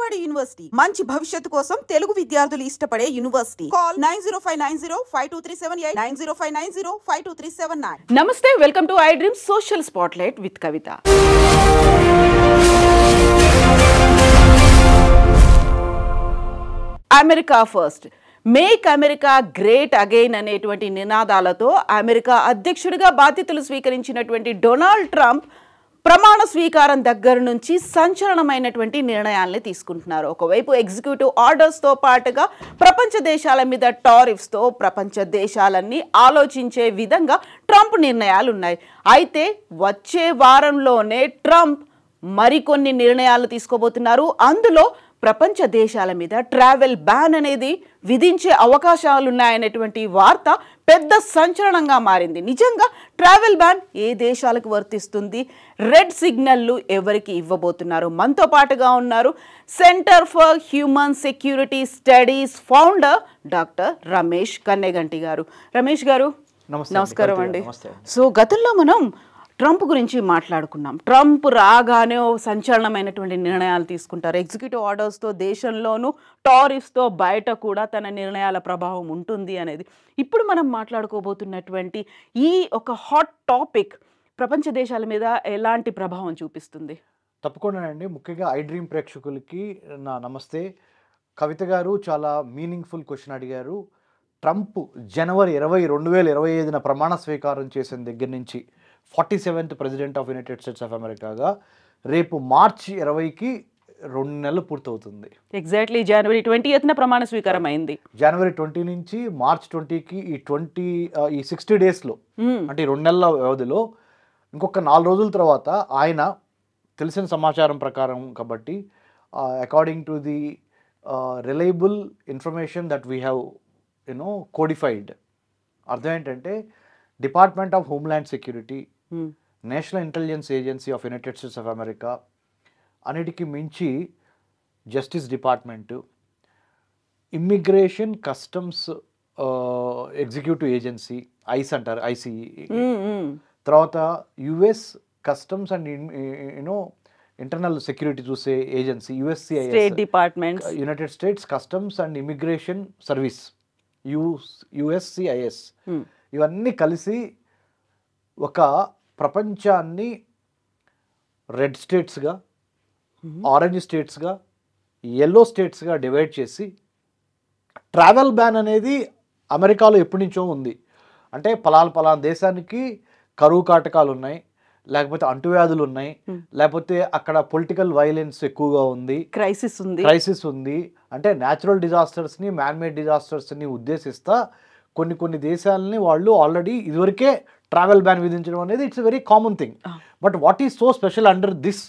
Vijayawada university మంచి భవిష్యత్తు కోసం తెలుగు విద్యార్థులు ఇష్టపడే యూనివర్సిటీ. కాల్ 9059052378 9059052379. నమస్తే, welcome to I dream social spotlight with Kavitha. America first, make America great again అనేటువంటి నినాదాలతో అమెరికా అధ్యక్షుడిగా బాధ్యతలు స్వీకరించినటువంటి డొనాల్డ్ ట్రంప్ ప్రమాణ స్వీకారం దగ్గర నుంచి సంచలనమైనటువంటి నిర్ణయాల్ని తీసుకుంటున్నారు. ఒకవైపు ఎగ్జిక్యూటివ్ ఆర్డర్స్తో పాటుగా ప్రపంచ దేశాల మీద టారిఫ్స్తో ప్రపంచ దేశాలన్నీ ఆలోచించే విధంగా ట్రంప్ నిర్ణయాలు ఉన్నాయి. అయితే వచ్చే వారంలోనే ట్రంప్ మరికొన్ని నిర్ణయాలు తీసుకోబోతున్నారు. అందులో ప్రపంచ దేశాల మీద ట్రావెల్ బ్యాన్ అనేది విధించే అవకాశాలు ఉన్నాయనేటువంటి వార్త పెద్ద సంచలనంగా మారింది. నిజంగా ట్రావెల్ బ్యాన్ ఏ దేశాలకు వర్తిస్తుంది, రెడ్ సిగ్నల్లు ఎవరికి ఇవ్వబోతున్నారు? మనతో పాటుగా ఉన్నారు centre for human security studies founder doctor Ramesh Kanneganti గారు. రమేష్ గారు నమస్కారం అండి. సో గతంలో మనం ట్రంప్ గురించి మాట్లాడుకున్నాం. ట్రంప్ రాగానే సంచలనమైనటువంటి నిర్ణయాలు తీసుకుంటారు. ఎగ్జిక్యూటివ్ ఆర్డర్స్తో దేశంలోనూ టారిఫ్స్తో బయట కూడా తన నిర్ణయాల ప్రభావం ఉంటుంది అనేది. ఇప్పుడు మనం మాట్లాడుకోబోతున్నటువంటి ఈ ఒక హాట్ టాపిక్ ప్రపంచ దేశాల మీద ఎలాంటి ప్రభావం చూపిస్తుంది? తప్పకుండా అండి. ముఖ్యంగా ఐ డ్రీమ్ ప్రేక్షకులకి నా నమస్తే. కవిత గారు చాలా మీనింగ్ఫుల్ క్వశ్చన్ అడిగారు. ట్రంప్ జనవరి 20, 2025 ప్రమాణ స్వీకారం చేసిన దగ్గర నుంచి 47th president of United States of అమెరికాగా రేపు మార్చి 20కి 2 నెలలు పూర్తవుతుంది. ఎగ్జాక్ట్లీ జనవరి 20న ప్రమాణ స్వీకారం అయింది. జనవరి 20 నుంచి మార్చ్ 20కి ఈ 60 డేస్లో అంటే 2 నెలల వ్యవధిలో ఇంకొక 4 రోజుల తర్వాత ఆయన తెలిసిన సమాచారం ప్రకారం కాబట్టి according to the reliable information that we have codified, అర్థం ఏంటంటే Department of Homeland Security, National Intelligence Agency of United States of America, అన్నిటికీ మించి Justice Department, Immigration Customs Executive Agency ICE అంటారు, ఐసీఈ, తర్వాత US Customs and Internal Security చూసే agency USCIS department, United States Customs and Immigration Service USCIS, ఇవన్నీ కలిసి ఒక ప్రపంచాన్ని red స్టేట్స్గా, ఆరెంజ్ స్టేట్స్గా, ఎల్లో స్టేట్స్గా డివైడ్ చేసి ట్రావెల్ బ్యాన్ అనేది అమెరికాలో ఎప్పటి నుంచో ఉంది. అంటే పలానా దేశానికి కరువు కాటకాలు ఉన్నాయి, లేకపోతే అంటువ్యాధులు ఉన్నాయి, లేకపోతే అక్కడ పొలిటికల్ వైలెన్స్ ఎక్కువగా ఉంది, క్రైసిస్ ఉంది అంటే న్యాచురల్ డిజాస్టర్స్ని, మ్యాన్మేడ్ డిజాస్టర్స్ని ఉద్దేశిస్తా కొన్ని దేశాలని వాళ్ళు ఆల్రెడీ ఇదివరకే ట్రావెల్ బ్యాన్ విధించడం అనేది it's very common thing. But what is so special under this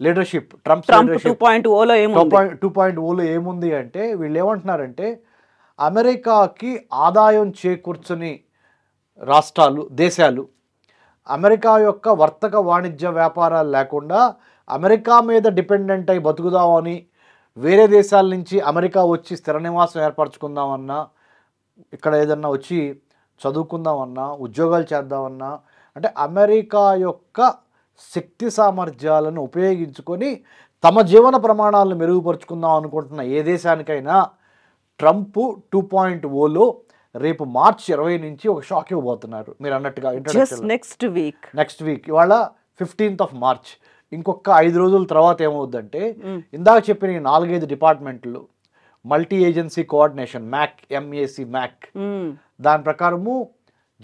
leadership, Trump 2.0లో ఏముంది అంటే వీళ్ళు ఏమంటున్నారంటే అమెరికాకి ఆదాయం చేకూర్చని రాష్ట్రాలు, దేశాలు, అమెరికా యొక్క వర్తక వాణిజ్య వ్యాపారాలు లేకుండా అమెరికా మీద డిపెండెంట్ అయి బతుకుదామని వేరే దేశాల నుంచి అమెరికా వచ్చి స్థిర నివాసం ఏర్పరచుకుందామన్నా, ఇక్కడ ఏదన్నా వచ్చి చదువుకుందామన్నా, ఉద్యోగాలు చేద్దామన్నా, అంటే అమెరికా యొక్క శక్తి సామర్థ్యాలను ఉపయోగించుకొని తమ జీవన ప్రమాణాలను మెరుగుపరుచుకుందాం అనుకుంటున్న ఏ దేశానికైనా ట్రంప్ 2.0లో రేపు మార్చి 20 నుంచి ఒక షాక్ ఇవ్వబోతున్నారు. మీరు అన్నట్టుగా నెక్స్ట్ వీక్ ఇవాళ 15th మార్చ్, ఇంకొక 5 రోజుల తర్వాత ఏమవుద్దంటే ఇందాక చెప్పిన 4-5 డిపార్ట్మెంట్లు మల్టీ ఏజెన్సీ కోఆర్డినేషన్ మ్యాక్, దాని ప్రకారము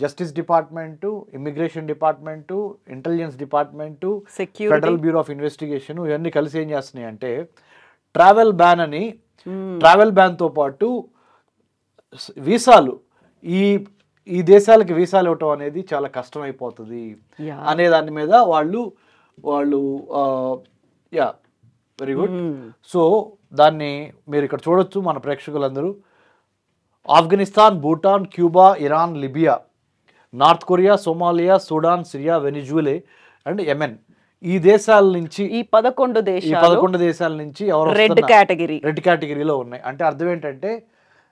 justice department, immigration department, intelligence department, federal bureau of investigation, ఇవన్నీ కలిసి ఏం చేస్తున్నాయి అంటే ట్రావెల్ బ్యాన్తో పాటు వీసాలు, ఈ దేశాలకి వీసాలు ఇవ్వటం అనేది చాలా కష్టమైపోతుంది అనే దాని మీద వాళ్ళు వెరీ గుడ్. సో దాన్ని మీరు ఇక్కడ చూడొచ్చు మన ప్రేక్షకులందరూ. Afghanistan, Bhutan, Cuba, Iran, Libya, North Korea, Somalia, Sudan, Syria, Venezuela and Yemen, ఈ దేశాల నుంచి ఈ 11 దేశాల నుంచి ఎవరు రెడ్ కేటగిరీలో ఉన్నాయి. అంటే అర్థం ఏంటంటే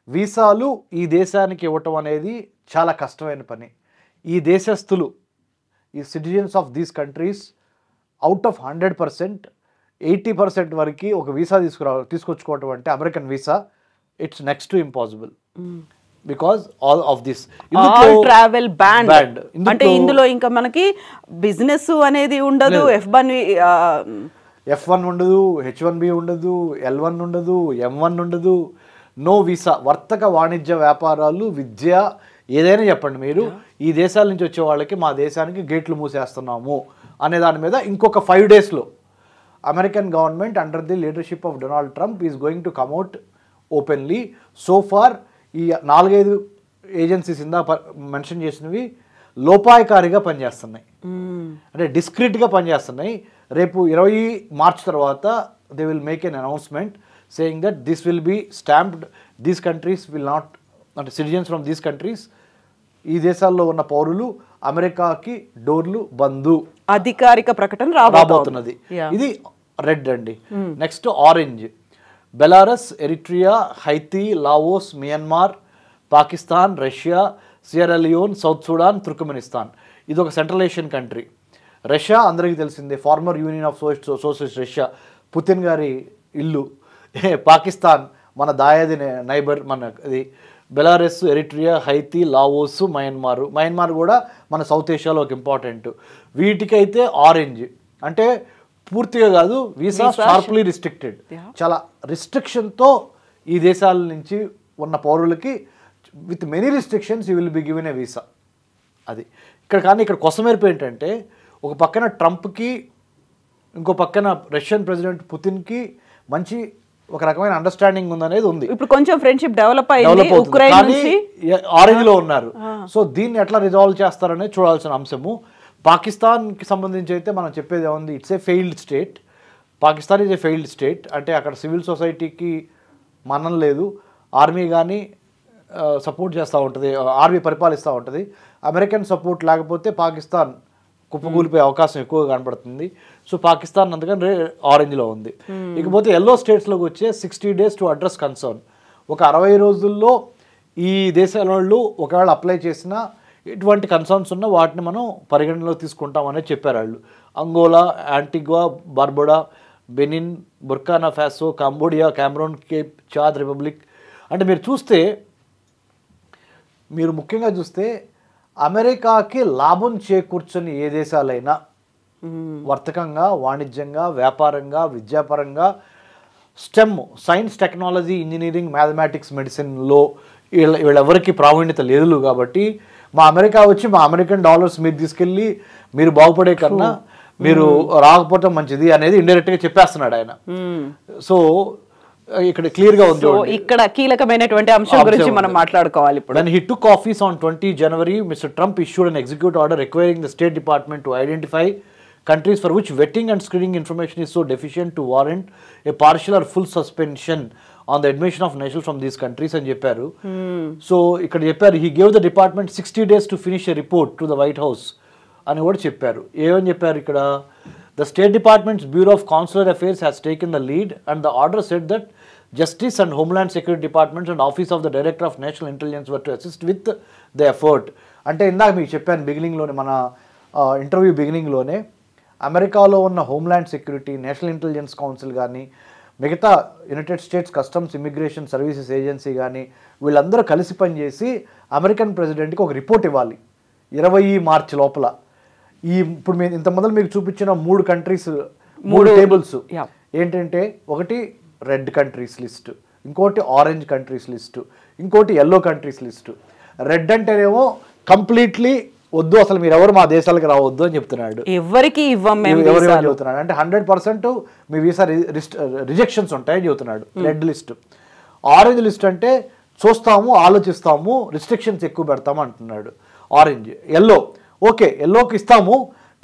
వీసాలు ఈ దేశానికి ఇవ్వటం అనేది చాలా కష్టమైన పని. ఈ దేశస్థులు, ఈ citizens of these countries out of 100% 80% వరకు ఒక వీసా తీసుకొచ్చుకోవటం అంటే American visa it's next to impossible because all of this all travel band అంటే ఇందులో ఇంకా మనకి బిజినెస్ అనేది ఉండదు, F1 ఉండదు, H1B ఉండదు, L1 ఉండదు, M1 ఉండదు, నో వీసా. వర్తక వాణిజ్య వ్యాపారాలు, విద్య, ఏదైనా చెప్పండి మీరు, ఈ దేశాల నుంచి వచ్చే వాళ్ళకి మా దేశానికి గేట్లు మూసేస్తున్నాము అనే దాని మీద ఇంకొక 5 daysలో American government under the leadership of Donald Trump is going to come out openly. So far ఈ 4-5 ఏజెన్సీస్ ఇందా మెన్షన్ చేసినవి లోపాయకారిగా పనిచేస్తున్నాయి, అంటే డిస్క్రీట్గా పనిచేస్తున్నాయి. రేపు 20 March తర్వాత they will make an announcement saying that this will be stamped, these countries will not, అంటే citizens from these countries, ఈ దేశాల్లో ఉన్న పౌరులు అమెరికాకి డోర్లు బందు, అధికారిక ప్రకటన రాబోతున్నది. ఇది రెడ్ అండి. Next orange, Belarus, Eritrea, Haiti, Laos, Myanmar, Pakistan, Russia, Sierra Leone, South Sudan, Turkmenistan. ఇది ఒక సెంట్రల్ ఏషియన్ కంట్రీ. రష్యా అందరికీ తెలిసిందే, former union of socialist Russia, Putin గారి ఇల్లు. పాకిస్తాన్ మన దాయాది నైబర్, మనది. Belarus, Eritrea, Haiti, Laos, Myanmar కూడా మన సౌత్ ఏషియాలో ఒక ఇంపార్టెంట్. వీటికైతే ఆరెంజ్, అంటే పూర్తిగా కాదు, వీసా షార్ప్లీ రిస్ట్రిక్టెడ్, చాలా రిస్ట్రిక్షన్తో ఈ దేశాల నుంచి ఉన్న పౌరులకి with many restrictions you will be given a visa. అది ఇక్కడ. కానీ ఇక్కడ కొసమెరుపు ఏంటంటే, ఒక పక్కన ట్రంప్కి, ఇంకో పక్కన రష్యన్ ప్రెసిడెంట్ పుతిన్కి మంచి ఒక రకమైన అండర్స్టాండింగ్ ఉందనేది ఉంది. ఇప్పుడు కొంచెం ఫ్రెండ్షిప్ డెవలప్ అయింది, ఆరెంజ్లో ఉన్నారు. సో దీన్ని ఎట్లా రిజాల్వ్ చేస్తారనేది చూడాల్సిన అంశము. పాకిస్తాన్కి సంబంధించి అయితే మనం చెప్పేది ఏముంది, it's a failed state. Pakistan is a failed state, అంటే అక్కడ సివిల్ సొసైటీకి మన్నం లేదు, ఆర్మీ కానీ సపోర్ట్ చేస్తూ ఉంటుంది, ఆర్మీ పరిపాలిస్తూ ఉంటుంది. అమెరికన్ సపోర్ట్ లేకపోతే పాకిస్తాన్ కుప్పకూలిపోయే అవకాశం ఎక్కువగా కనపడుతుంది. సో పాకిస్తాన్ అందుకని ఆరెంజ్లో ఉంది. ఇకపోతే ఎల్లో స్టేట్స్లోకి వచ్చే 60 days టు అడ్రస్ కన్సర్న్. ఒక 60 రోజుల్లో ఈ దేశాల వాళ్ళు ఒకవేళ అప్లై చేసినా ఎటువంటి కన్సర్న్స్ ఉన్నా వాటిని మనం పరిగణనలో తీసుకుంటామనేది చెప్పారు వాళ్ళు. Angola, Antigua, Barbuda, Benin, Burkina Faso, Cambodia, Cameron, Cape Chad republic. అంటే మీరు ముఖ్యంగా చూస్తే అమెరికాకి లాభం చేకూర్చని ఏ దేశాలైనా వర్తకంగా, వాణిజ్యంగా, వ్యాపారంగా, విద్యాపరంగా, STEM, science, technology, engineering, mathematics, మెడిసిన్లో వీళ్ళెవరికి ప్రావీణ్యత లేదు. కాబట్టి మా అమెరికా వచ్చి మా అమెరికన్ డాలర్స్ మీరు తీసుకెళ్ళి మీరు బాగుపడే కన్నా మీరు రాకపోవటం మంచిది అనేది ఇండైరెక్ట్గా చెప్పేస్తున్నాడు ఆయన. సో ఇక్కడ క్లియర్గా ఉంది. ఇక్కడ కీలకమైనటువంటి అంశం గురించి మనం మాట్లాడుకోవాలి ఇప్పుడు. When he took office on 20 January, Mr. Trump issued an executive order requiring the State Department to identify countries for which vetting and screening information is so deficient to warrant a partial or full suspension on the admission of nationals from these countries అని చెప్పారు. So ఇక్కడ చెప్పారు, he gave the department 60 days to finish a report to the White House అని కూడా చెప్పారు. ఏమని చెప్పారు ఇక్కడ, the State Department's Bureau of Consular Affairs has taken the lead and the order said that Justice and Homeland Security Departments and Office of the Director of National Intelligence were to assist with the effort. అంటే ఇందాక మీకు చెప్పాను బిగినింగ్లోనే, మన interview బిగినింగ్లోనే, అమెరికాలో ఉన్న homeland Security, National intelligence council కానీ, మిగతా United States customs immigration services agency కానీ వీళ్ళందరూ కలిసి పనిచేసి అమెరికన్ ప్రెసిడెంట్కి ఒక రిపోర్ట్ ఇవ్వాలి 20 March లోపల. ఇప్పుడు మేము ఇంత మొదలు మీకు చూపించిన 3 కంట్రీస్, 3 టేబుల్స్ ఏంటంటే, ఒకటి రెడ్ కంట్రీస్ లిస్టు, ఇంకోటి ఆరెంజ్ కంట్రీస్ లిస్టు, ఇంకోటి ఎల్లో కంట్రీస్ లిస్టు. రెడ్ అంటేనేమో కంప్లీట్లీ వద్దు, అసలు మీరు ఎవరు మా దేశాలకు రావద్దు అని చెప్తున్నాడు, ఎవరికి చెబుతున్నాడు. అంటే 100% మీ వీసా రిజెక్షన్స్ ఉంటాయని చెబుతున్నాడు రెడ్ లిస్ట్. ఆరెంజ్ లిస్ట్ అంటే చూస్తాము, ఆలోచిస్తాము, రిస్ట్రిక్షన్స్ ఎక్కువ పెడతాము అంటున్నాడు ఆరెంజ్. ఎల్లో ఓకే, ఎల్లోకి ఇస్తాము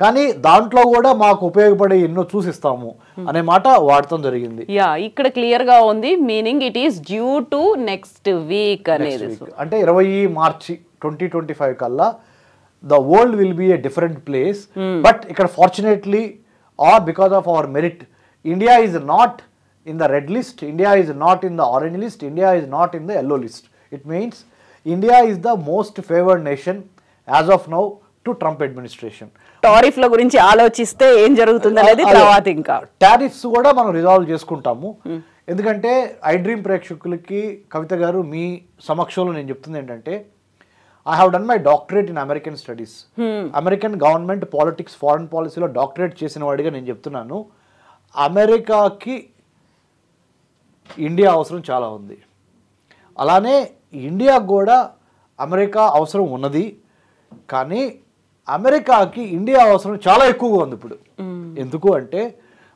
కానీ దాంట్లో కూడా మాకు ఉపయోగపడే ఎన్నో చూసిస్తాము అనే మాట వాడటం జరిగింది. ఇక్కడ క్లియర్ గా ఉంది, meaning it is due to next week అనేది. అంటే 20 March 2025 కల్లా the world will be a different place. But ikkada fortunately or because of our merit, India is not in the red list, India is not in the orange list, India is not in the yellow list. It means India is the most favored nation as of now to Trump administration. టారిఫ్ల గురించి ఆలోచిస్తే ఏం జరుగుతుంది అనేది తర్వాత ఇంకా tariffs కూడా మనం రిజాల్వ్ చేసుకుంటాము. ఎందుకంటే ఐ డ్రీమ్ ప్రేక్షకులకి కవిత గారు మీ సమక్షంలో నేను చెప్తుంది ఏంటంటే, I have done my doctorate in American studies. American government politics foreign పాలసీలో డాక్టరేట్ చేసిన వాడిగా నేను చెప్తున్నాను, అమెరికాకి ఇండియా అవసరం చాలా ఉంది. అలానే ఇండియా కూడా అమెరికా అవసరం ఉన్నది. కానీ అమెరికాకి ఇండియా అవసరం చాలా ఎక్కువగా ఉంది ఇప్పుడు. ఎందుకు అంటే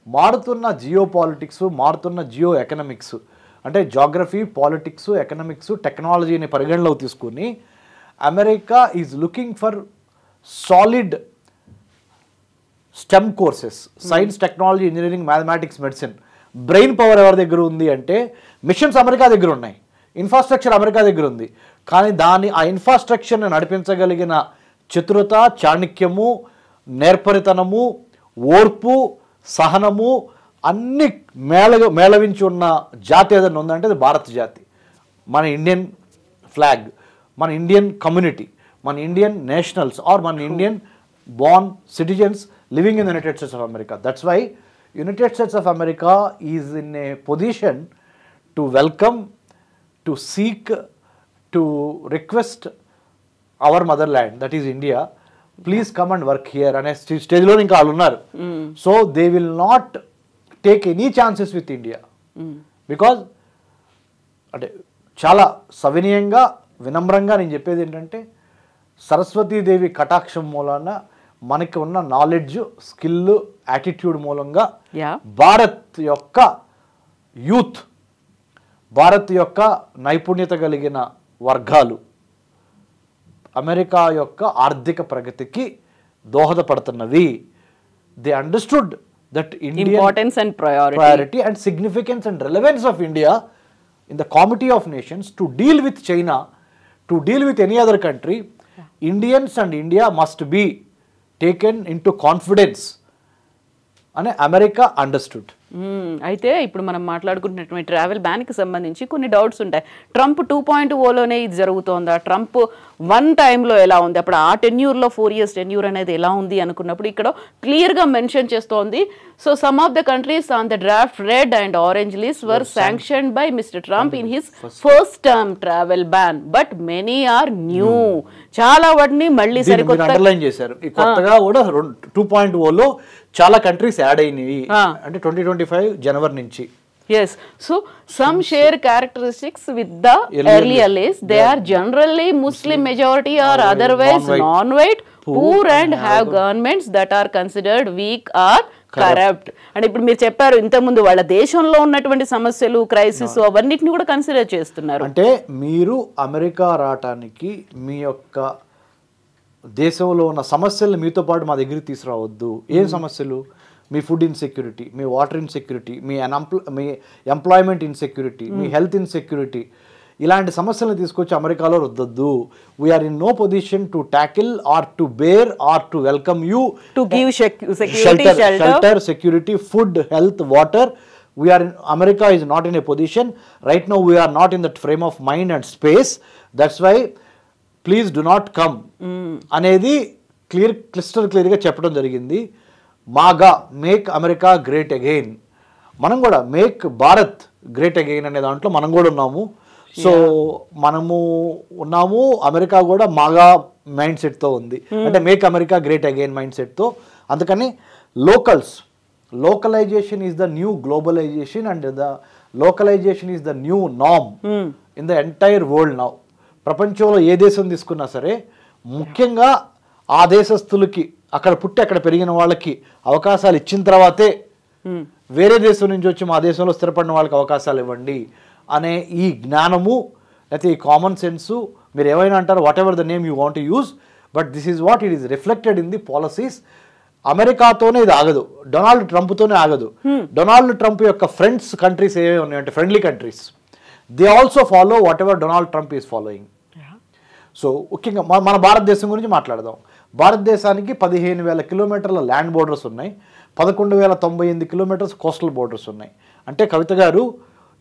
మారుతున్న జియో పాలిటిక్స్, మారుతున్న జియో ఎకనామిక్స్, అంటే జాగ్రఫీ, పాలిటిక్స్, ఎకనామిక్స్, టెక్నాలజీని పరిగణలోకి తీసుకుని America is looking for solid stem courses, science, technology, engineering, mathematics, medicine. Brain power ఎవరి దగ్గర ఉంది అంటే మిషన్స్ అమెరికా దగ్గర ఉన్నాయి, ఇన్ఫ్రాస్ట్రక్చర్ అమెరికా దగ్గర ఉంది. కానీ ఆ ఇన్ఫ్రాస్ట్రక్చర్ని నడిపించగలిగిన చతురత, చాణక్యము, నేర్పరితనము, ఓర్పు, సహనము అన్ని మేళవించి ఉన్న జాతి ఏదైనా ఉందంటే అది భారత జాతి. మన ఇండియన్ ఫ్లాగ్, మన ఇండియన్ కమ్యూనిటీ, మన ఇండియన్ నేషనల్స్ ఆర్ మన Indian born citizens living in the United States of America. That's why United States of America is in a position to welcome, to seek, to request our motherland, that is India, please come and work here. And stage lo inka allu unnaru. So they will not take any chances with India because అంటే చాలా సవినయంగా వినమ్రంగా నేను చెప్పేది ఏంటంటే సరస్వతీదేవి కటాక్షం మూలాన మనకి ఉన్న నాలెడ్జ్, స్కిల్, యాటిట్యూడ్ మూలంగా భారత్ యొక్క యూత్, భారత్ యొక్క నైపుణ్యత కలిగిన వర్గాలు అమెరికా యొక్క ఆర్థిక ప్రగతికి దోహదపడుతున్నవి. They understood that Indian importance and priority and significance and relevance of India in the Committee of Nations to deal with China, to deal with any other country. Indians and India must be taken into confidence అని America understood. అయితే ఇప్పుడు మనం మాట్లాడుకుంటున్నటువంటి travel బ్యాన్కి సంబంధించి కొన్ని doubts ఉంటాయి. Trump 2.0లోనే ఇది జరుగుతోందా, Trump 1 టైంలో ఎలా ఉంది, అప్పుడు ఆ టెన్యూర్లో 4 years టెన్యూర్ అనేది ఎలా ఉంది అనుకున్నప్పుడు ఇక్కడ క్లియర్గా మెన్షన్ చేస్తోంది. So some of the countries on the draft red and orange list were sanctioned by mister Trump in his first term travel ban but many are new. చాలా వాటిని మళ్ళీ సరికొత్త అండర్లైన్ చేశారు. కొత్తగా కూడా 2.0లో చాలా కంట్రీస్ యాడ్ అయినాయి, అంటే 2025 జనవరి నుంచి. Yes, so some share characteristics with the earlier list. They are generally Muslim majority or otherwise non-white, poor and have governments that are considered weak or corrupt. And ఇప్పుడు మీరు చెప్పారు ఇంతకుముందు వాళ్ళ దేశంలో ఉన్నటువంటి సమస్యలు, క్రైసిస్ అవన్నిటిని కూడా కన్సిడర్ చేస్తున్నారు. అంటే మీరు అమెరికా రావటానికి మీ యొక్క దేశంలో ఉన్న సమస్యలు మీతో పాటు మా దగ్గరికి తీసుకురావద్దు. ఏం సమస్యలు? మీ ఫుడ్ ఇన్సెక్యూరిటీ, మీ వాటర్ ఇన్సెక్యూరిటీ, మీ ఎంప్లాయ్మెంట్ ఇన్సెక్యూరిటీ, మీ హెల్త్ ఇన్సెక్యూరిటీ, ఇలాంటి సమస్యలను తీసుకొచ్చి అమెరికాలో రుద్దద్దు. We are in no position to tackle or to bear or to welcome you, to give shelter, security, food, health, water. America is not in a position right now. We are not in that frame of mind and space. That's why please do not come అనేది క్లిస్టర్ క్లియర్గా చెప్పడం జరిగింది. మాగా make America great again, మనం కూడా make Bharat great again అనే దాంట్లో మనం కూడా ఉన్నాము. సో మనము ఉన్నాము, అమెరికా కూడా మాగా మైండ్ సెట్తో ఉంది, అంటే make America great again mind సెట్తో. అందుకని localization is the new globalization and the localization is the new norm in the entire world now. ప్రపంచంలో ఏ దేశం తీసుకున్నా సరే ముఖ్యంగా ఆ దేశస్తులకి, అక్కడ పుట్టి అక్కడ పెరిగిన వాళ్ళకి అవకాశాలు ఇచ్చిన తర్వాతే వేరే దేశం నుంచి వచ్చి మా దేశంలో స్థిరపడిన వాళ్ళకి అవకాశాలు ఇవ్వండి అనే ఈ జ్ఞానము, లేకపోతే ఈ కామన్ సెన్సు, మీరు ఏమైనా అంటారు, whatever the name you want to use, but this is what it is reflected in the policies. అమెరికాతోనే ఇది ఆగదు, డొనాల్డ్ ట్రంప్తోనే ఆగదు. డొనాల్డ్ ట్రంప్ యొక్క ఫ్రెండ్స్ కంట్రీస్ ఏవే ఉన్నాయంటే friendly countries, they also follow whatever Donald Trump is following. So ముఖ్యంగా మన భారతదేశం గురించి మాట్లాడదాం. భారతదేశానికి 15,000 కిలోమీటర్ల ల్యాండ్ బోర్డర్స్ ఉన్నాయి, 11,098 కిలోమీటర్స్ కోస్టల్ బోర్డర్స్ ఉన్నాయి. అంటే కవిత గారు,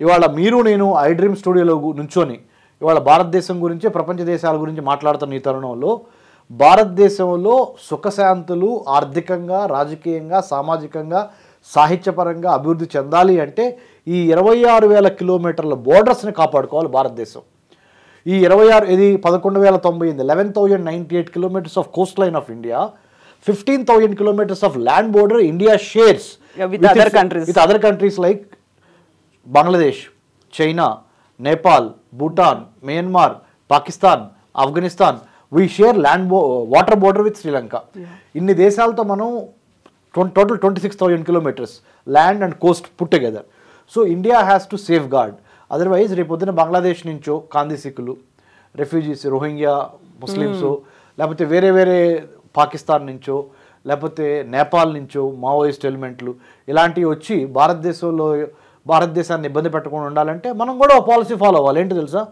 ఇవాళ మీరు నేను ఐ డ్రీమ్ స్టూడియోలో నుంచొని ఇవాళ భారతదేశం గురించి, ప్రపంచ దేశాల గురించి మాట్లాడుతున్న ఈ తరుణంలో భారతదేశంలో సుఖశాంతులు ఆర్థికంగా, రాజకీయంగా, సామాజికంగా, సాహిత్యపరంగా అభివృద్ధి చెందాలి అంటే ఈ 26,000 కిలోమీటర్ల బోర్డర్స్ని కాపాడుకోవాలి భారతదేశం. ఈ 11,098 11,098 kilometres of Coast line of India, 15,000 kilometers of land border India shares with other countries. With other countries like Bangladesh, China, Nepal, Bhutan, Myanmar, Pakistan, Afghanistan. We share water border with Sri Lanka. Inni deshalto manam total 26,000 kilometers land and coast put together. So India has to safeguard. Otherwise repodina Bangladesh nuncho Kandi Sikhulu, refugees, Rohingya Muslims, లేకపోతే వేరే పాకిస్తాన్ నుంచో లేకపోతే నేపాల్ నుంచో Maoist ఎలిమెంట్లు ఇలాంటివి వచ్చి భారతదేశాన్ని ఇబ్బంది పెట్టకుండా ఉండాలంటే మనం కూడా ఒక పాలసీ ఫాలో అవ్వాలి. ఏంటి తెలుసా?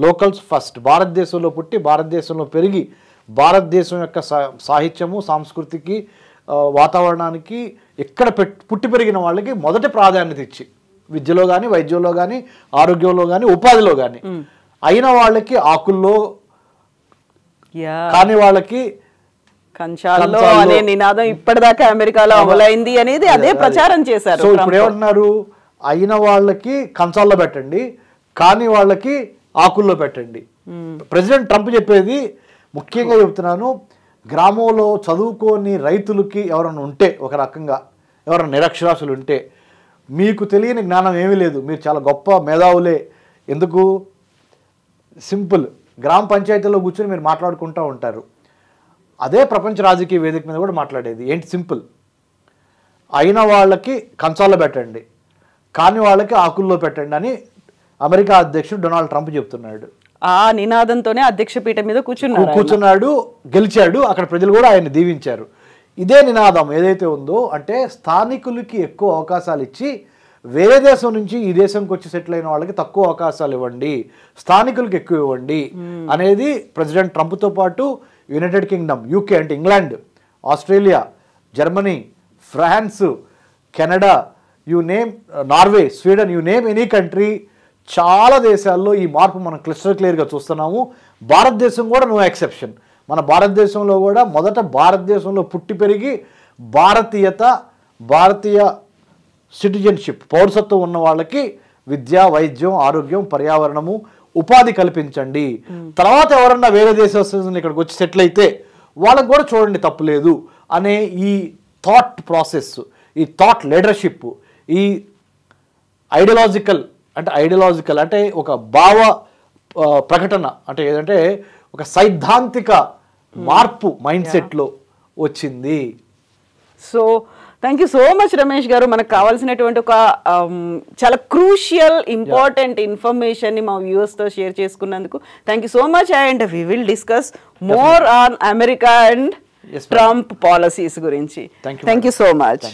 Locals first. భారతదేశంలో పుట్టి భారతదేశంలో పెరిగి భారతదేశం యొక్క సాహిత్యము, సంస్కృతికి, వాతావరణానికి ఇక్కడ పుట్టి పెరిగిన వాళ్ళకి మొదటి ప్రాధాన్యత ఇచ్చి విద్యలో కానీ, వైద్యంలో కానీ, ఆరోగ్యంలో కానీ, ఉపాధిలో కానీ అయిన వాళ్ళకి ఆకుల్లో, కానీ వాళ్ళకి కంచాల్లో అనే నినాదం ఇప్పటిదాకా అమెరికాలో అమలైంది అనేది అదే ప్రచారం చేశారు. సో ఇప్పుడు ఏమంటున్నారు? అయిన వాళ్ళకి కంచాల్లో పెట్టండి, కానీ వాళ్ళకి ఆకుల్లో పెట్టండి. ప్రెసిడెంట్ ట్రంప్ చెప్పేది ముఖ్యంగా చెప్తున్నాను, గ్రామంలో చదువుకోని రైతులకి ఎవరైనా ఉంటే, ఒక రకంగా ఎవరైనా నిరక్షరాస్యులు ఉంటే, మీకు తెలియని జ్ఞానం ఏమీ లేదు, మీరు చాలా గొప్ప మేధావులే. ఎందుకు? సింపుల్, గ్రామ పంచాయతీలో కూర్చొని మీరు మాట్లాడుకుంటూ ఉంటారు. అదే ప్రపంచ రాజకీయ వేదిక మీద కూడా మాట్లాడేది. ఏంటి? సింపుల్, అయిన వాళ్ళకి కంచాల్లో పెట్టండి, కాని వాళ్ళకి ఆకుల్లో పెట్టండి అని అమెరికా అధ్యక్షుడు డొనాల్డ్ ట్రంప్ చెప్తున్నాడు. ఆ నినాదంతోనే అధ్యక్ష పీఠం మీద కూర్చున్నాడు, గెలిచాడు. అక్కడ ప్రజలు కూడా ఆయన దీవించారు. ఇదే నినాదం ఏదైతే ఉందో, అంటే స్థానికులకి ఎక్కువ అవకాశాలు ఇచ్చి వేరే దేశం నుంచి ఈ దేశంకి వచ్చి సెటిల్ అయిన వాళ్ళకి తక్కువ అవకాశాలు ఇవ్వండి, స్థానికులకి ఎక్కువ ఇవ్వండి అనేది ప్రెసిడెంట్ ట్రంప్తో పాటు యునైటెడ్ కింగ్డమ్, యూకే అంటే England, Australia, Germany, France, Canada, you name, Norway, Sweden, you name any country, చాలా దేశాల్లో ఈ మార్పు మనం క్లియర్గా చూస్తున్నాము. భారతదేశం కూడా నో ఎక్సెప్షన్. మన భారతదేశంలో కూడా మొదట భారతదేశంలో పుట్టి పెరిగి భారతీయ సిటిజన్షిప్, పౌరసత్వం ఉన్న వాళ్ళకి విద్య, వైద్యం, ఆరోగ్యం, పర్యావరణము, ఉపాధి కల్పించండి. తర్వాత ఎవరన్నా వేరే దేశస్తులు ఇక్కడికి వచ్చి సెటిల్ అయితే వాళ్ళకి కూడా చూడండి, తప్పులేదు అనే ఈ థాట్ ప్రాసెస్, ఈ థాట్ లీడర్షిప్, ఈ ఐడియాలజికల్ అంటే ఒక భావ ప్రకటన, అంటే ఏదంటే ఒక సైద్ధాంతిక మార్పు మైండ్ సెట్లో వచ్చింది. So thank you so much Ramesh గారు. మనకు కావాల్సినటువంటి ఒక చాలా క్రూషియల్ ఇంపార్టెంట్ ఇన్ఫర్మేషన్ ని మా వ్యూవర్స్ తో షేర్ చేసుకున్నందుకు thank you so much. And we will discuss more on America and Trump policies గురించి. Thank you so much.